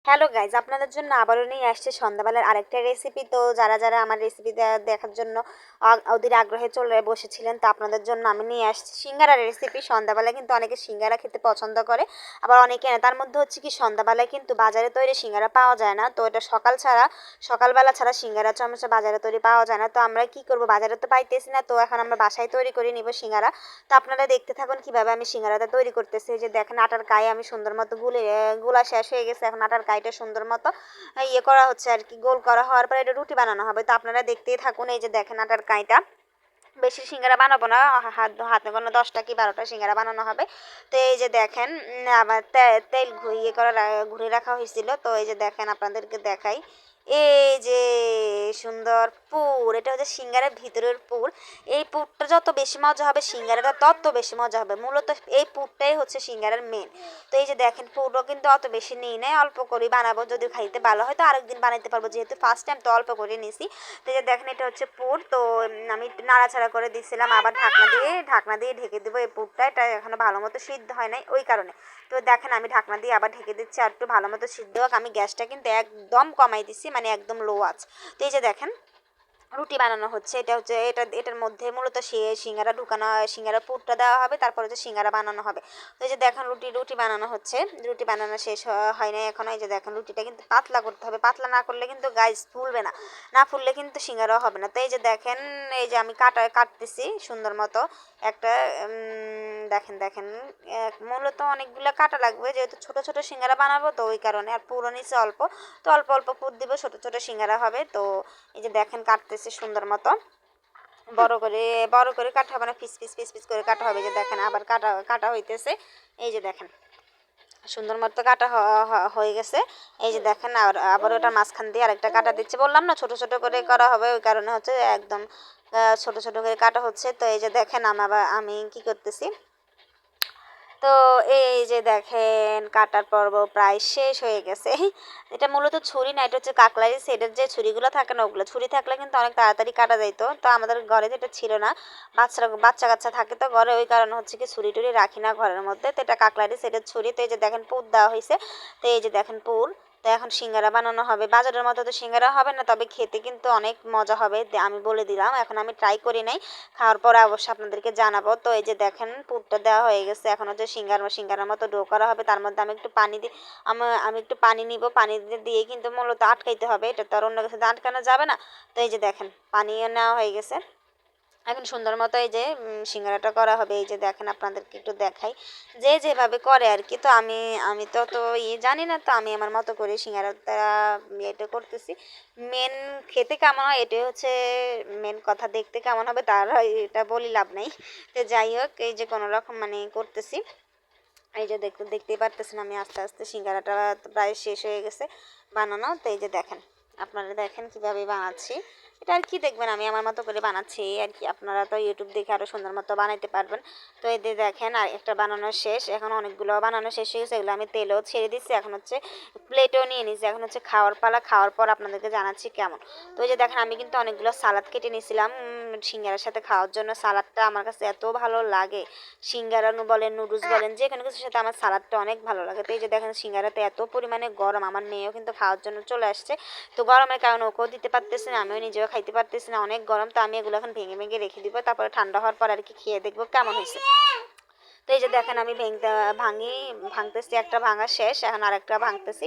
Hello guys, আপনাদের জন্য আবারও নিয়ে আসছে সন্ধ্যাবেলার আরেকটা রেসিপি। তো যারা যারা আমার রেসিপি দেখার জন্য অধীর আগ্রহে চলে বসেছিলেন, তা আপনাদের জন্য আমি নিয়ে আসছি সিঙ্গারার রেসিপি। সন্ধ্যাবেলায় কিন্তু অনেকে সিঙ্গারা খেতে পছন্দ করে, আবার অনেকে না। তার মধ্যে হচ্ছে কি, সন্ধ্যাবেলায় কিন্তু বাজারে তৈরি সিঙ্গারা পাওয়া যায় না। তো এটা সকালবেলা ছাড়া সিঙ্গারা চামচা বাজারে তৈরি পাওয়া যায় না। তো আমরা কি করব, বাজারে তো পাইতেছি না, তো এখন আমরা বাসায় তৈরি করে নিব সিঙ্গারা। তো আপনারা দেখতে থাকুন কিভাবে আমি সিঙ্গারাটা তৈরি করতেছি। যে দেখেন, আটার গায়ে আমি সুন্দর মতো গুলা শেষ হয়ে গেছে। এখন আটার গায়েটা সুন্দর মতো ইয়ে করা হচ্ছে আর কি, গোল করা হওয়ার পরে এটা রুটি বানানো হবে। তো আপনারা দেখতেই থাকুন। এই যে দেখেন, আটার গায়েটা বেশি সিঙ্গারা বানাবো না, হাতে কোনো 10টা কি 12টা সিঙ্গারা বানানো হবে। তো এই যে দেখেন, আবার তেল ঘুরিয়ে ঘুরে রাখা হয়েছিল। তো এই যে দেখেন, আপনাদেরকে দেখাই। এই যে সুন্দর পুর, এটা হচ্ছে সিঙ্গারের ভিতরের পুর। এই পুরটা যত বেশি মজা হবে, সিঙ্গারাটা তত বেশি মজা হবে। মূলত এই পুরটাই হচ্ছে সিঙ্গারার মেন। তো এই যে দেখেন, পুরও কিন্তু অত বেশি নিই নাই, অল্প করে বানাবো। যদি খাইতে ভালো হয় তো আরেকদিন বানাইতে পারবো, যেহেতু ফার্স্ট টাইম তো অল্প করে নিছি। তো এই যে দেখেন, এটা হচ্ছে পুর। তো আমি নাড়াচাড়া করে দিচ্ছিলাম, আবার ঢাকনা দিয়ে ঢেকে দেবো। এই পুরটা এটা এখনো ভালো মতো সিদ্ধ হয় নাই, ওই কারণে। তো দেখেন, আমি ঢাকনা দিয়ে আবার ঢেকে দিচ্ছি, আর একটু ভালো মতো সিদ্ধ হোক। আমি গ্যাসটা কিন্তু একদম কমাই দিচ্ছি, মানে একদম লো আছে। তো এই যে দেখেন, রুটি বানানো হচ্ছে। এটার মধ্যে মূলত সিঙ্গারা ঢুকানো, সিঙ্গারা পুরটা দেওয়া হবে, তারপর হচ্ছে সিঙ্গারা বানানো হবে। তো এই যে দেখেন, রুটি বানানো হচ্ছে। রুটি বানানো শেষ হয় নাই এখনো। এই যে দেখেন, রুটিটা কিন্তু পাতলা করতে হবে, পাতলা না করলে কিন্তু গাইস ফুলবে না, না ফুললে কিন্তু সিঙ্গারাও হবে না। তো এই যে দেখেন, এই যে আমি কাটতেছি সুন্দর মতো একটা। দেখেন দেখেন, মূলত অনেকগুলো কাটা লাগবে, যেহেতু ছোট ছোট সিঙ্গারা বানাবো, তো ওই কারণে। আর পুরো নিচে অল্প, তো অল্প অল্প পুর দিব, ছোট ছোট সিঙ্গারা হবে। তো এই যে দেখেন, কাটতেছি সুন্দর মতো। বড় করে বড় করে কাটা হবে না, পিস পিস পিস পিস করে কাটা হবে। যে দেখেন, আবার কাটা কাটা হইতেছে। এই যে দেখেন, সুন্দর মতো কাটা হয়ে গেছে। এই যে দেখেন, আবার ওটার মাঝখান দিয়ে আরেকটা কাটা দিচ্ছে। বললাম না, ছোট ছোট করে করা হবে, ওই কারণে হচ্ছে একদম ছোট ছোট করে কাটা হচ্ছে। তো এই যে দেখেন, আমি কি করতেছি। তো এই যে দেখেন, কাটার পর্ব প্রায় শেষ হয়ে গেছে। এটা মূলত ছুরি না, এটা হচ্ছে কাকলারি সেটের যে ছুরিগুলো থাকে না, ওগুলো। ছুরি থাকলে কিন্তু অনেক তাড়াতাড়ি কাটা যাইতো। তো আমাদের ঘরে যেটা ছিল না, বাচ্চা কাচ্চা থাকে তো ঘরে, ওই কারণে হচ্ছে কি ছুরি টুরি রাখি না ঘরের মধ্যে। তো এটা কাকলারি সেটের ছুরি। তো এই যে দেখেন, পুর দেওয়া হয়েছে। তো এই যে দেখেন পুর। তো এখন সিঙ্গারা বানানো হবে। বাজারের মতো তো সিঙ্গারা হবে না, তবে খেতে কিন্তু অনেক মজা হবে, আমি বলে দিলাম। এখন আমি ট্রাই করি নাই, খাওয়ার পরে অবশ্যই আপনাদেরকে জানাবো। তো এই যে দেখেন, পুরটা দেওয়া হয়ে গেছে। এখন হচ্ছে সিঙ্গারার মতো ডো করা হবে। তার মধ্যে আমি একটু পানি দিই, আমি একটু পানি নিব। পানি দিয়ে কিন্তু মূলত আটকাইতে হবে, এটা তো আর অন্য কিছু আটকানো যাবে না। তো এই যে দেখেন, পানিও নেওয়া হয়ে গেছে। এখন সুন্দর মতো এই যে সিঙ্গারাটা করা হবে। এই যে দেখেন, আপনাদেরকে একটু দেখাই, যে যেভাবে করে আর কি। তো আমি তো জানি না, তো আমি আমার মতো করে সিঙ্গারাটা এটা করতেছি। মেন খেতে কেমন হয় এটাই হচ্ছে মেন কথা, দেখতে কেমন হবে তার এটা বলি লাভ নেই। তো যাই হোক, এই যে কোনো রকম মানে করতেছি। এই যে দেখতেই পারতেছেন, আমি আস্তে আস্তে সিঙ্গারাটা প্রায় শেষ হয়ে গেছে বানানো। তো এই যে দেখেন, আপনারা দেখেন কিভাবে বানাচ্ছি। এটা আর কি, দেখবেন আমি আমার মতো করে বানাচ্ছি আর কি। আপনারা তো ইউটিউব দেখে আরও সুন্দর মতো বানাইতে পারবেন। তো এই যে দেখেন, আর একটা বানানো শেষ। এখন অনেকগুলো বানানো শেষ হয়ে গেছে, এগুলো আমি তেলেও ছেড়ে দিচ্ছি। এখন হচ্ছে প্লেটেও নিয়ে নিচ্ছি। এখন হচ্ছে খাওয়ার পালা, খাওয়ার পর আপনাদেরকে জানাচ্ছি কেমন। তো এই যে দেখেন, আমি কিন্তু অনেকগুলো সালাদ কেটে নিয়েছিলাম সিঙ্গারার সাথে খাওয়ার জন্য। সালাদটা আমার কাছে এত ভালো লাগে, সিঙ্গারা বলেন, নুডলস বলেন, যে কোনো কিছুর সাথে আমার সালাদটা অনেক ভালো লাগে। তো এই যে দেখেন, সিঙ্গারাতে এত পরিমাণে গরম, আমার মেয়েও কিন্তু খাওয়ার জন্য চলে আসছে। তো গরমের কারণে ওকেও দিতে পারতেছি না, আমিও নিজেও খাইতে পারতেছি না, অনেক গরম। তো আমি এগুলো এখন ভেঙে ভেঙে রেখে দিব, তারপরে ঠান্ডা হওয়ার পর আর কি খেয়ে দেখবো কেমন হয়েছে। তো এই যে দেখেন, আমি ভাঙতেছি, একটা ভাঙা শেষ, এখন আরেকটা ভাঙতেছি।